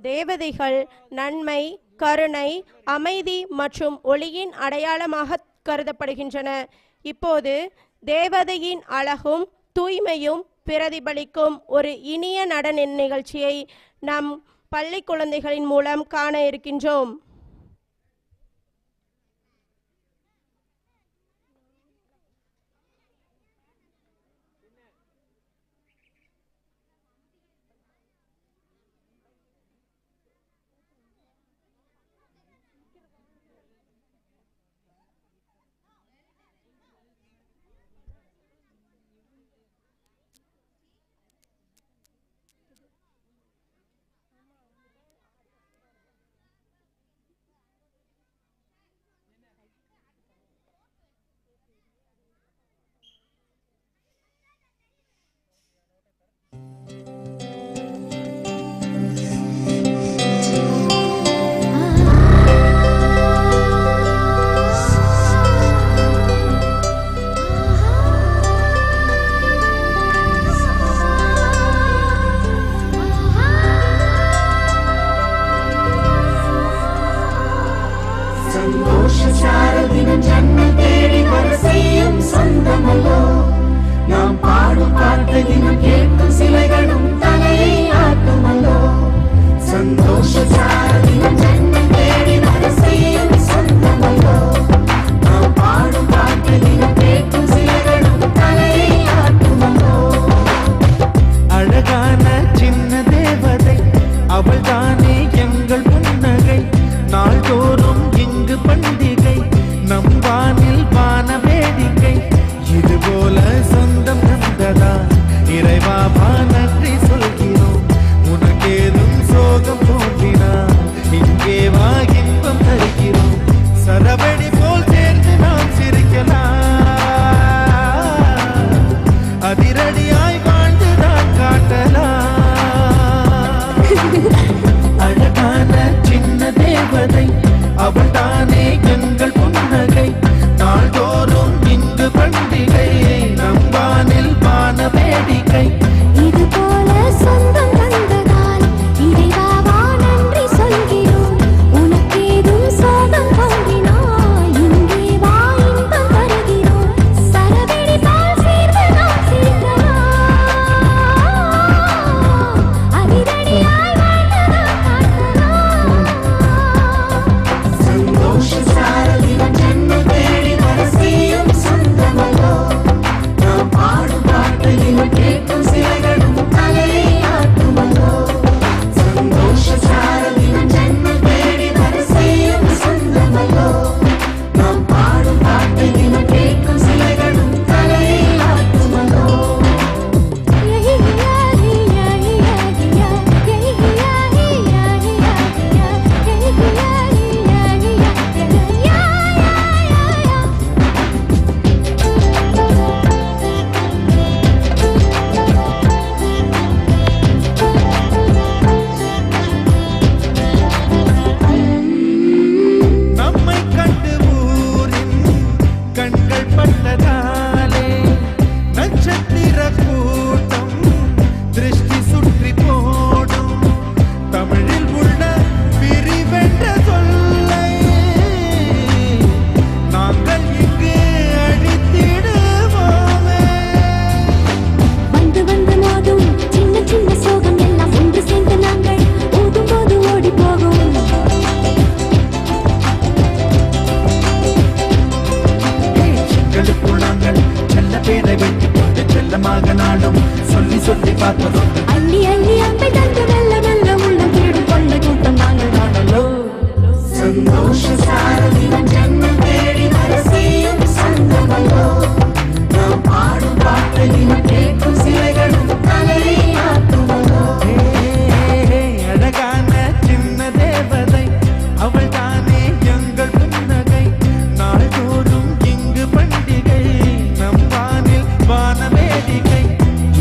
தேவதைகள் நன்மை, கருணை, அமைதி மற்றும் ஒளியின் அடையாளமாக கருதப்படுகின்றன. இப்போது தேவதையின் அழகும் தூய்மையும் பிரதிபலிக்கும் ஒரு இனிய நடன நிகழ்ச்சியை நம் பள்ளி குழந்தைகளின் மூலம் காண இருக்கின்றோம்.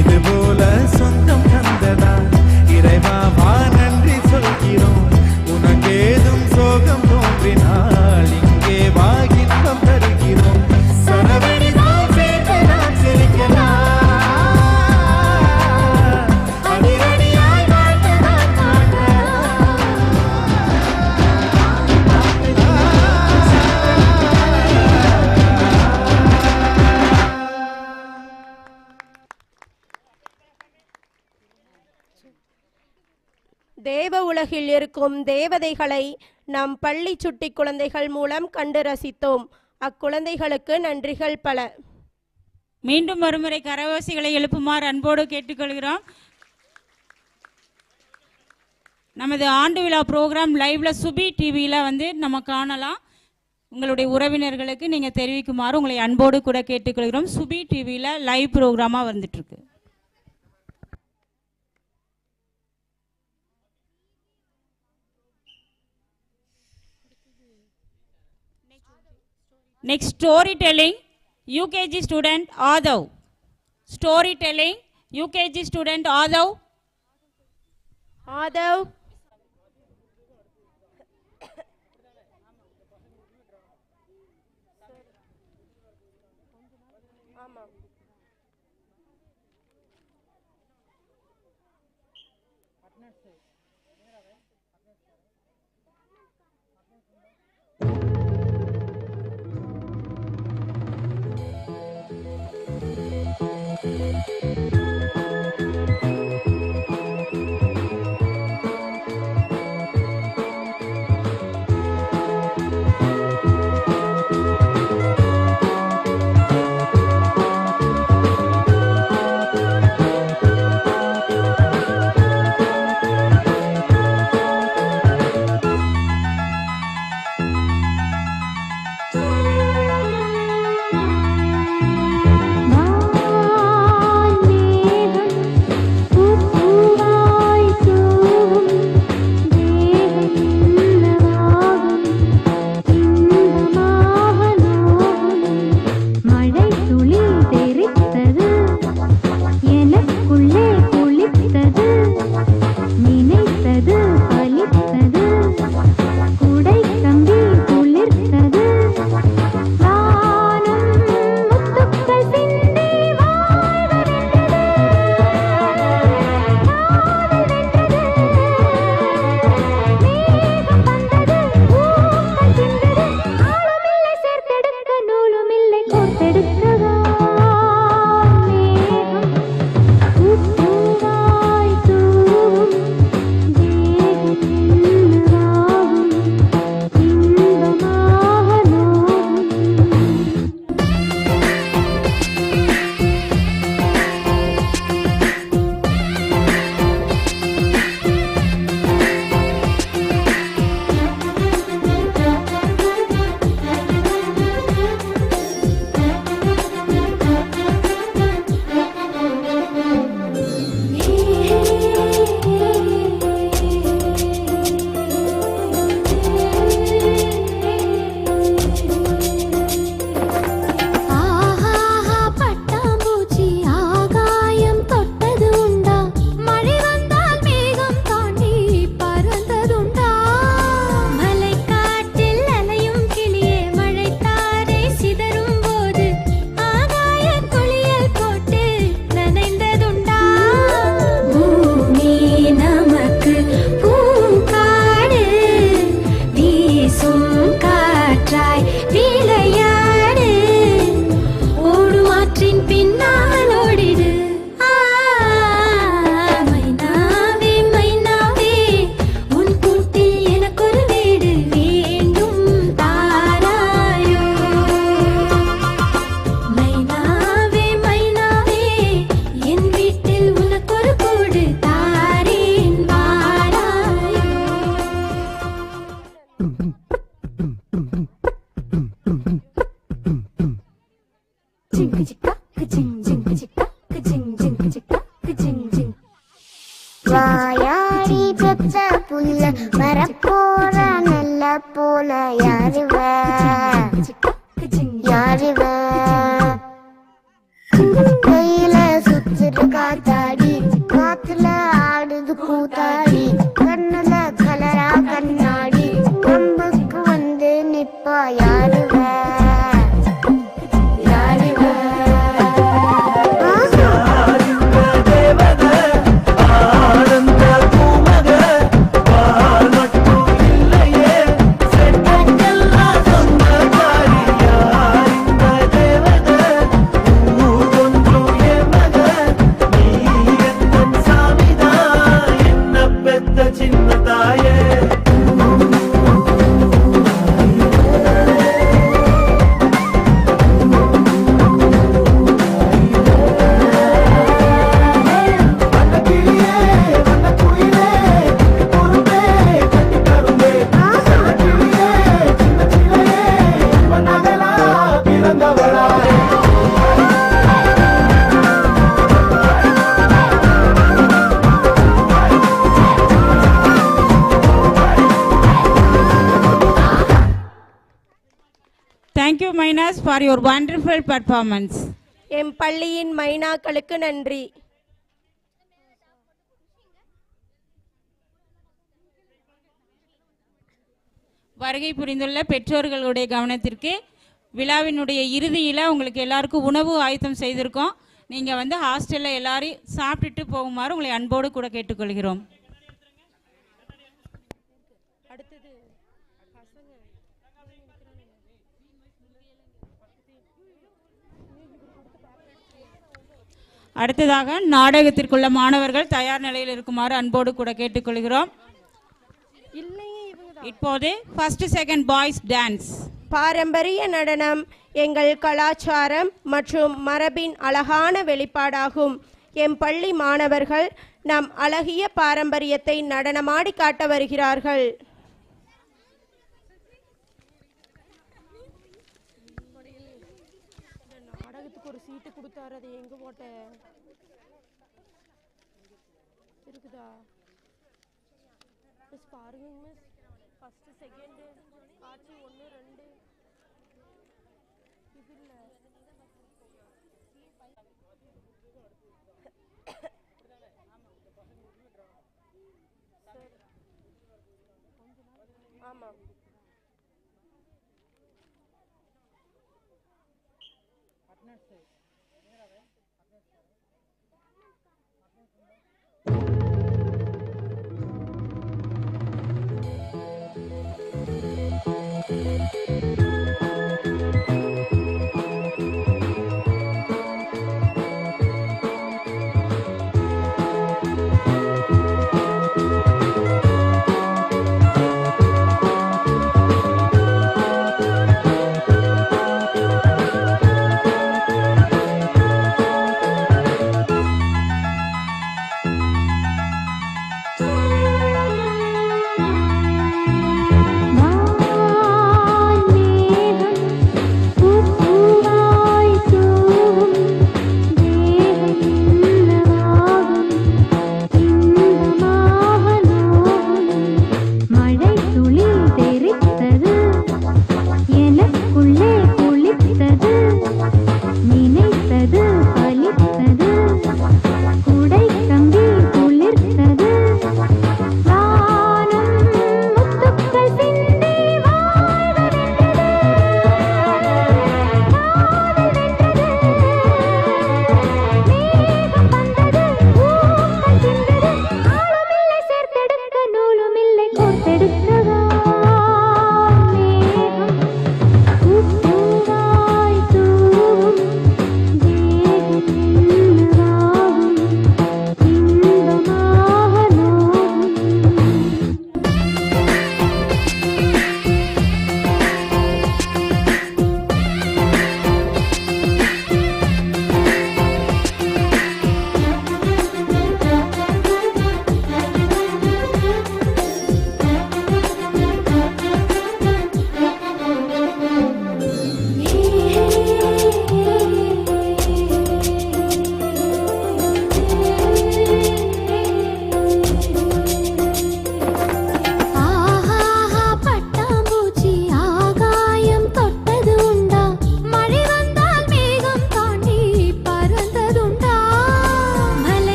இதுபோல சொந்த தேவ உலகில் இருக்கும் தேவதைகளை நம் பள்ளி சுட்டி குழந்தைகள் மூலம் கண்டு ரசித்தோம். அக்குழந்தைகளுக்கு நன்றிகள் பல. மீண்டும் ஒருமுறை கரவோசைகளை எழுப்புமாறு அன்போடு கேட்டுக்கொள்கிறோம். நமது ஆண்டு விழா ப்ரோக்ராம் லைவ்ல சுபி டிவியில் நம்ம காணலாம். உங்களுடைய உறவினர்களுக்கு நீங்கள் தெரிவிக்குமாறு உங்களை அன்போடு கூட கேட்டுக்கொள்கிறோம். சுபி டிவியில் லைவ் ப்ரோக்ராமாக வந்துட்டுருக்கு. Next, storytelling, UKG student Adav. Storytelling, UKG student Adav. Adav. வாயாடி பெத்த புள்ள வரப்போற நல்ல போல யாருவ யாருவ கையில சுத்துற காத்தாடி காத்துல ஆடுது கூத்தாடி கண்ணுல கலரா கண்ணாடி கொம்புக்கு வந்து நிப்பா யாருவ Sorry. Minors, for your wonderful performance. M பள்ளியின் மைனாக்களுக்கு நன்றி. வருகை புரிந்துள்ள பெற்றோர்களுடைய கவனத்திற்கு, விழாவினுடைய இறுதியில் உங்களுக்கு எல்லாருக்கும் உணவு ஆயத்தம் செய்திருக்கோம். நீங்கள் வந்து ஹாஸ்டலில் எல்லாரையும் சாப்பிட்டுட்டு போகுமாறு உங்களை அன்போடு கூட கேட்டுக்கொள்கிறோம். அடுத்ததாக நாடகத்திற்குள்ள மாணவர்கள் தயார் நிலையில் இருக்குமாறு அன்போடு கூட கேட்டுக்கொள்கிறோம். இப்போது ஃபர்ஸ்ட் செகண்ட் பாய்ஸ் டான்ஸ். பாரம்பரிய நடனம் எங்கள் கலாச்சாரம் மற்றும் மரபின் அழகான வெளிப்பாடாகும். எம் பள்ளி மாணவர்கள் நம் அழகிய பாரம்பரியத்தை நடனமாடி காட்ட வருகிறார்கள். நாடகத்துக்கு ஒரு சீட்டு கொடுத்தாரு, அது எங்க போட்ட இருக்குதா? பாருங்க மிஸ், ஃபர்ஸ்ட் செகண்ட் ஆச்சு 1 2 இது இல்ல. ஆமா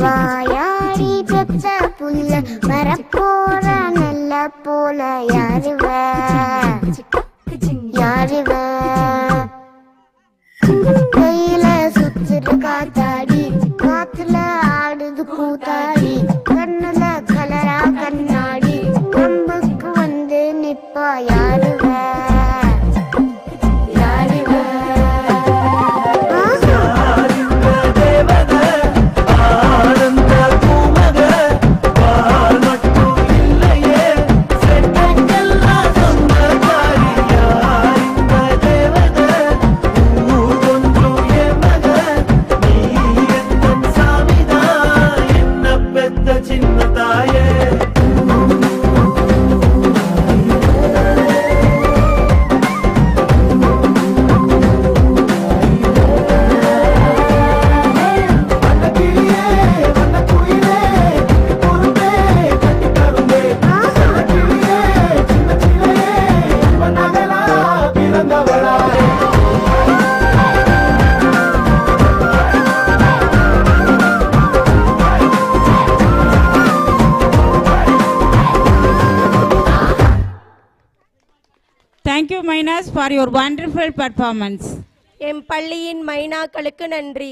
வாயாடி பெத்த புல்ல வரப்போற நல்ல போல யாருவ யாருவ கையில சுத்துற காத்தாடி Thank you, Minas, for your wonderful performance. M பள்ளியின் மைனாக்களுக்கு நன்றி.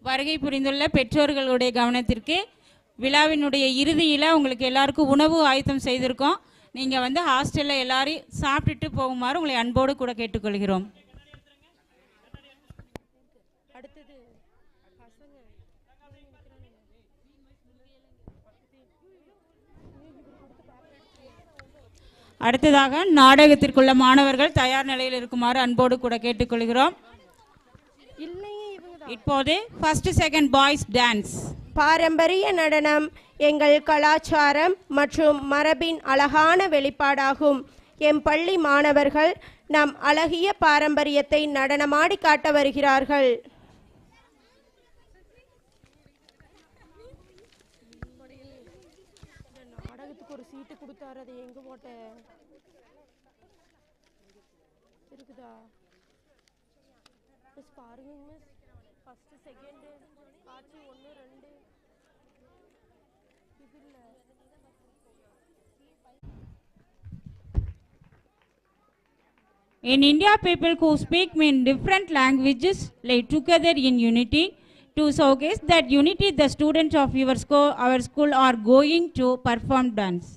வருகை புரிந்துள்ள பெற்றோர்களுடைய கவனத்திற்கு விழாவினுடைய இறுதியில் உங்களுக்கு எல்லாருக்கும் உணவு ஆயத்தம் செய்திருக்கோம். நீங்கள் வந்து ஹாஸ்டலில் எல்லாரையும் சாப்பிட்டுட்டு போகுமாறு உங்களை அன்போடு கூட கேட்டுக்கொள்கிறோம். அடுத்ததாக நாடகத்திற்குள்ள மாணவர்கள் தயார் நிலையில் இருக்குமாறு அன்போடு கூட கேட்டுக்கொள்கிறோம். இப்போது ஃபர்ஸ்ட் செகண்ட் பாய்ஸ் டான்ஸ். பாரம்பரிய நடனம் எங்கள் கலாச்சாரம் மற்றும் மரபின் அழகான வெளிப்பாடாகும். எம் பள்ளி மாணவர்கள் நம் அழகிய பாரம்பரியத்தை நடனமாடி காட்ட வருகிறார்கள். நாடகத்துக்கு ஒரு சீட்டு கொடுத்தாரு, அதை எங்க போட்ட இருக்குதா? பாருங்க மிஸ், ஃபர்ஸ்ட் செகண்ட் காட்சி 1 2 இது இல்ல. In India, people who speak in different languages lay together in unity. To showcase that unity, the students of our school are going to perform dance.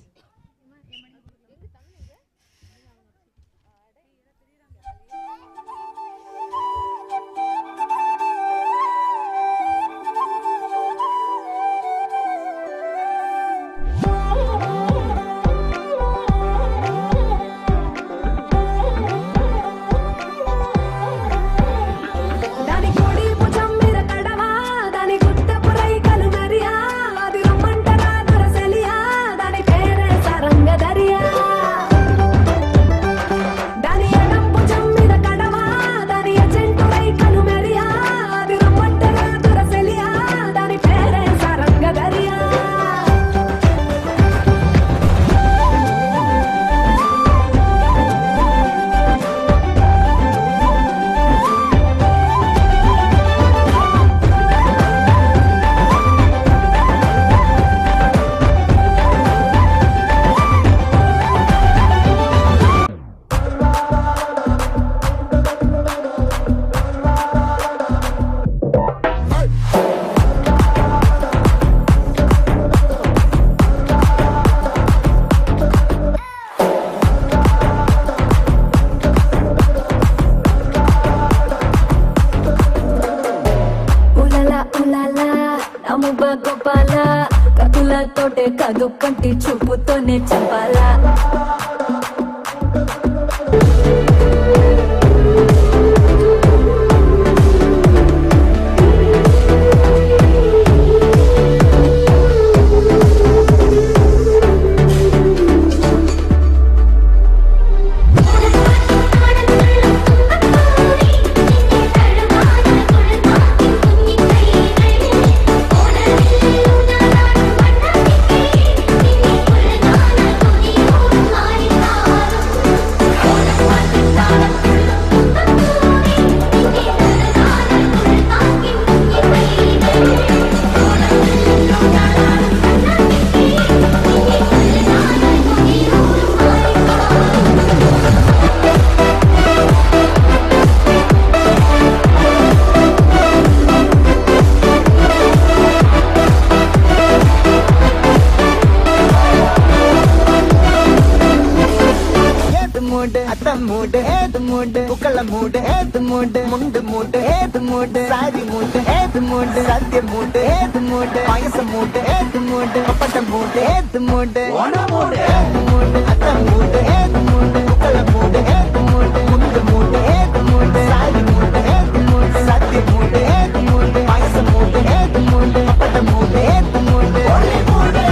కాదు కంటి చూపుతోనే చంపాలా மூடு ஏது மூடு புக்கல மூடு ஏது மூடு முண்டு மூடு ஏது மூடு சாரி மூடு ஏது மூடு சத்திய மூடு ஏது மூடு பாயச மூடு ஏது மூடு பப்பட்ட மூடு ஏது மூடு ஓன மூடு ஏது மூடு அத்த மூடு ஏது மூடு புக்கல மூடு ஏது மூடு முண்டு மூடு ஏது மூடு சாரி மூடு ஏது மூடு சத்திய மூடு ஏது மூடு பாயச மூடு ஏது மூடு பப்பட்ட மூடு ஏது மூடு ஒளி மூடு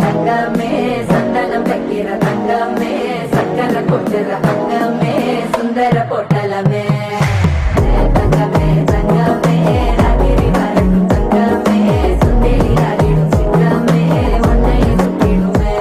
தங்கமே சந்தனம் வைக்கிற தங்கமே சக்கர கொட்டுற அங்கமே சுந்தர பொட்டலமே தங்கமே தங்கமே ராகிரி வரட்டும் தங்கமே சுந்தேரி ஆடிடும் சிங்கமே ஒன்னை சுட்டிடுமே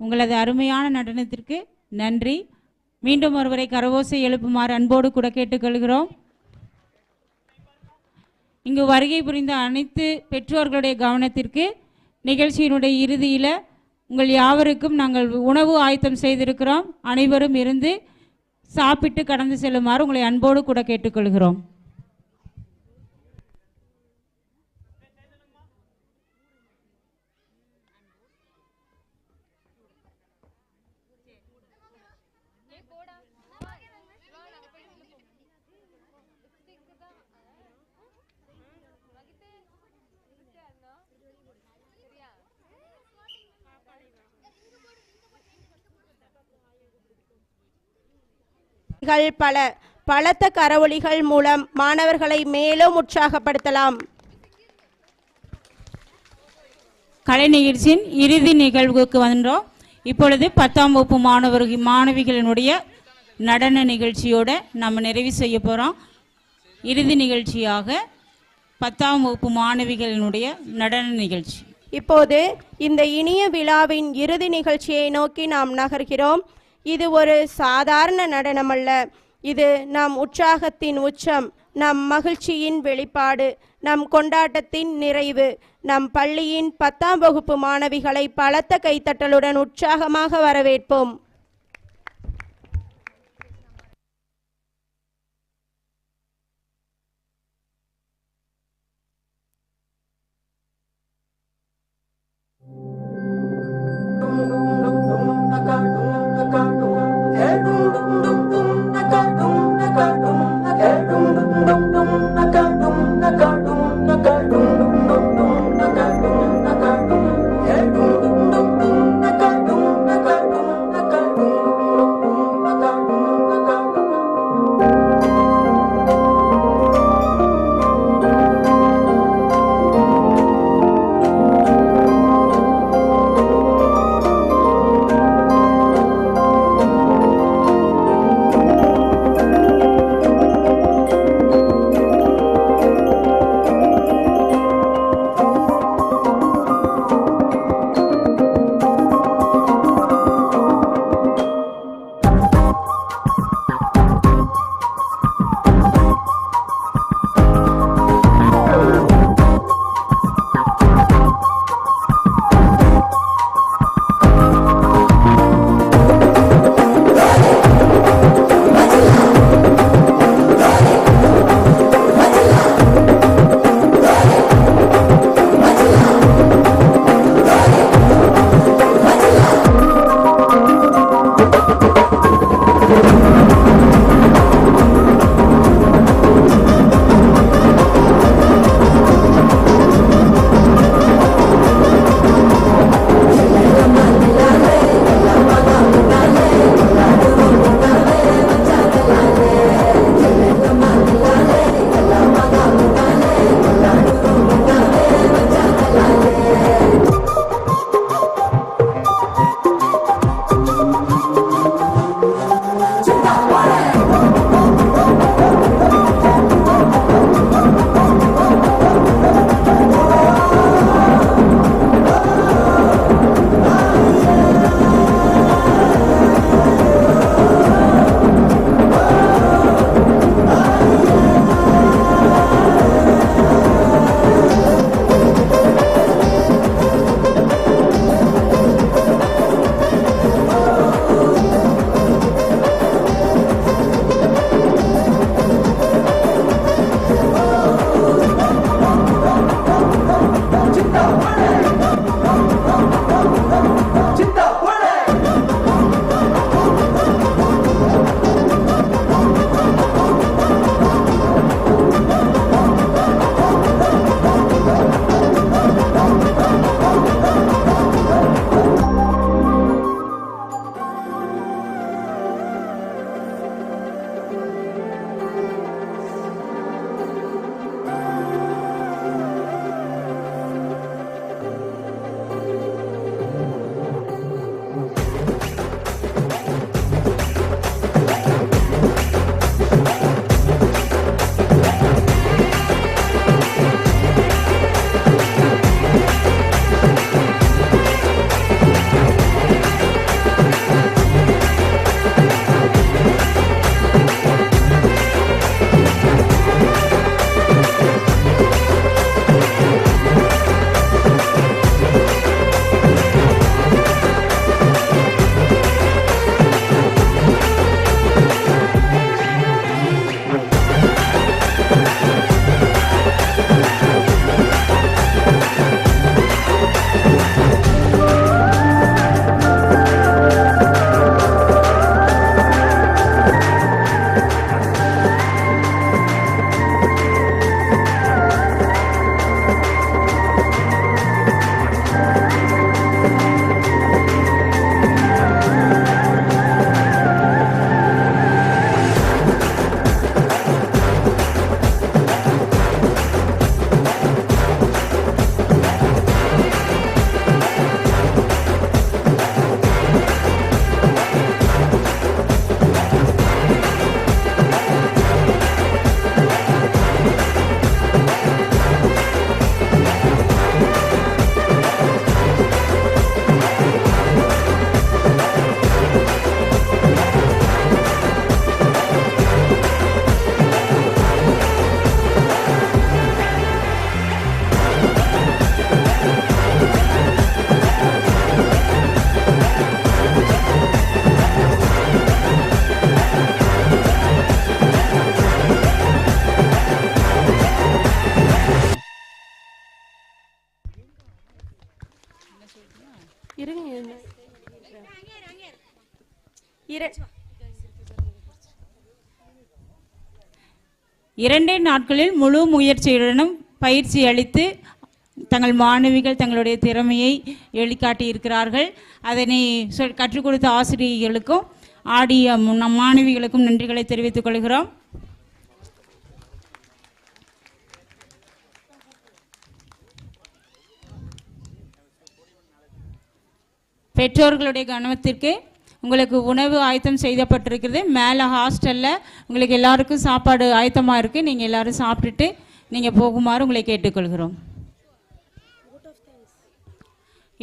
உங்களது அருமையான நடனத்திற்கு நன்றி. மீண்டும் ஒருவரை கரவோசை எழுப்புமாறு அன்போடு கூட கேட்டுக்கொள்கிறோம். இங்கு வருகை புரிந்த அனைத்து பெற்றோர்களுடைய கவனத்திற்கு நிகழ்ச்சியினுடைய இறுதியில் உங்கள் யாவருக்கும் நாங்கள் உணவு ஆயத்தம் செய்திருக்கிறோம். அனைவரும் இருந்து சாப்பிட்டு கடந்து செல்லுமாறு உங்களை அன்போடு கூட கேட்டுக்கொள்கிறோம். பலத்த கரவொலிகள் மூலம் மாணவர்களை மேலும் உற்சாகப்படுத்தலாம். கலை நிகழ்ச்சியின் இறுதி நிகழ்வுக்கு வந்தோம். இப்பொழுது 10ஆம் வகுப்பு மாணவிகளினுடைய நடன நிகழ்ச்சியோட நம்ம நிறைவு செய்ய போகிறோம். இறுதி நிகழ்ச்சியாக 10ஆம் வகுப்பு மாணவிகளினுடைய நடன நிகழ்ச்சி. இப்போது இந்த இனிய விழாவின் இறுதி நிகழ்ச்சியை நோக்கி நாம் நகர்கிறோம். இது ஒரு சாதாரண நடனமல்ல. இது நம் உற்சாகத்தின் உச்சம், நம் மகிழ்ச்சியின் வெளிப்பாடு, நம் கொண்டாட்டத்தின் நிறைவு. நம் பள்ளியின் 10ஆம் வகுப்பு மாணவிகளை பலத்த கைத்தட்டலுடன் உற்சாகமாக வரவேற்போம். இர- 2 நாட்களில் முழு முயற்சியுடனும் பயிற்சி அளித்து தங்கள் மாணவிகள் தங்களுடைய திறமையை வெளிக்காட்டியிருக்கிறார்கள். அதனை கற்றுக் கொடுத்த ஆசிரியர்களுக்கும் ஆடிய நம் மாணவிகளுக்கும் நன்றிகளை தெரிவித்துக் கொள்கிறோம். பெற்றோர்களுடைய கவனத்திற்கு உங்களுக்கு உணவு ஆயத்தம் செய்யப்பட்டிருக்கிறது. மேலே ஹாஸ்டலில் உங்களுக்கு எல்லாருக்கும் சாப்பாடு ஆயத்தமாக இருக்குது. நீங்கள் எல்லாரும் சாப்பிட்டுட்டு நீங்கள் போகுமாறு உங்களை கேட்டுக்கொள்கிறோம்.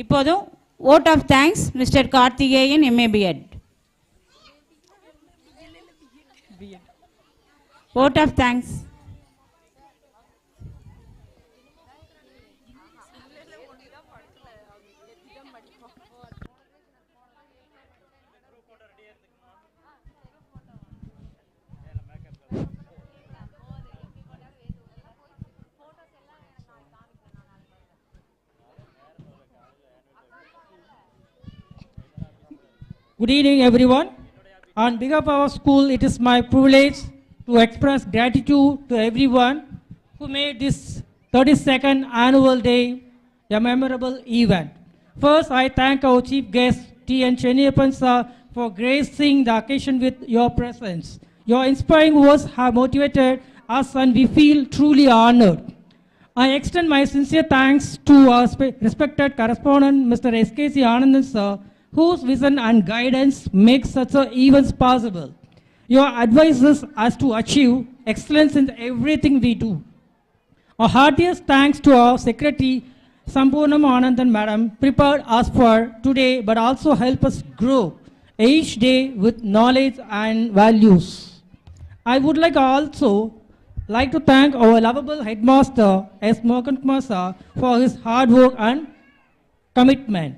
இப்போதும் vote of thanks mister Karthikeyan MA B.Ed. Vote of thanks. Good evening, everyone. On behalf of our school, it is my privilege to express gratitude to everyone who made this 32nd annual day a memorable event. First, I thank our chief guest, T.N. Chenniyappan sir, for gracing the occasion with your presence. Your inspiring words have motivated us and we feel truly honored. I extend my sincere thanks to our respected correspondent, Mr. S.K.C. Anandan sir, whose vision and guidance make such events possible. Your advices us to achieve excellence in everything we do. Our heartiest thanks to our secretary, Sampurnam Anandan madam, prepared us for today but also help us grow each day with knowledge and values. I would like to thank our lovable headmaster, S. Mohan Kumar sir, for his hard work and commitment.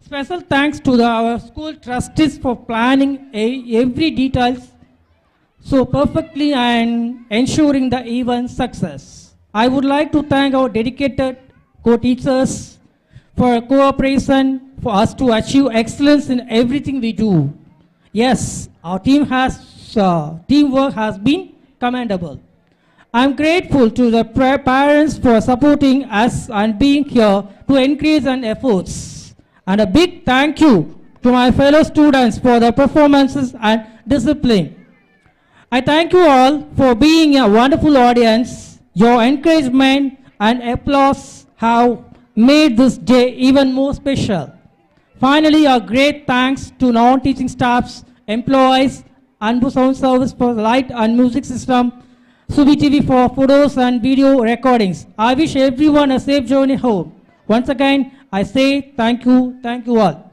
Special thanks to our school trustees for planning every details so perfectly and ensuring the event success. I would like to thank our dedicated co-teachers for cooperation for us to achieve excellence in everything we do. Yes, our teamwork has been commendable. I am grateful to the parents for supporting us and being here to encourage our efforts. And a big thank you to my fellow students for their performances and discipline. I thank you all for being a wonderful audience. Your encouragement and applause have made this day even more special. Finally, a great thanks to non-teaching staffs, employees, Anbu Sound Service for light and music system, Subi TV for photos and video recordings. I wish everyone a safe journey home. Once again, I say thank you all.